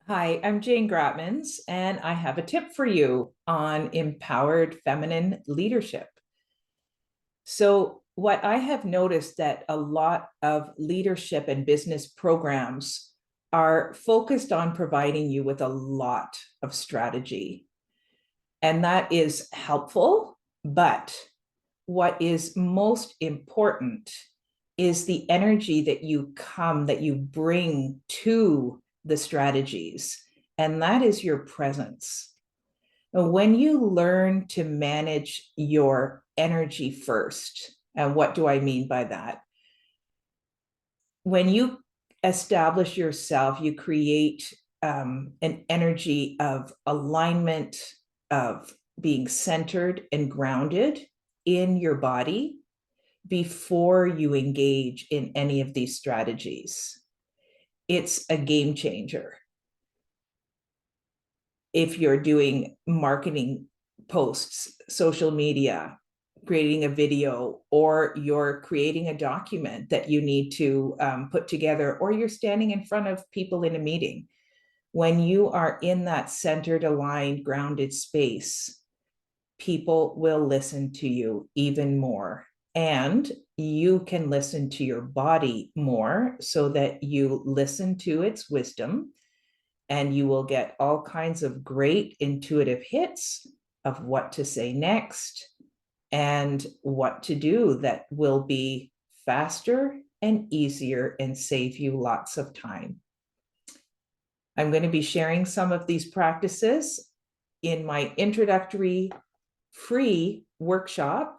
Hi, I'm Jane Gratmans, and I have a tip for you on empowered feminine leadership. So, what I have noticed that a lot of leadership and business programs are focused on providing you with a lot of strategy, and that is helpful. But what is most important is the energy that you bring to the strategies, and that is your presence. When you learn to manage your energy first, and what do I mean by that? When you establish yourself, you create an energy of alignment, of being centered and grounded in your body before you engage in any of these strategies. It's a game changer. If you're doing marketing posts, social media, creating a video, or you're creating a document that you need to put together, or you're standing in front of people in a meeting, when you are in that centered, aligned, grounded space, people will listen to you even more. And you can listen to your body more so that you listen to its wisdom, and you will get all kinds of great intuitive hits of what to say next and what to do that will be faster and easier and save you lots of time. I'm going to be sharing some of these practices in my introductory free workshops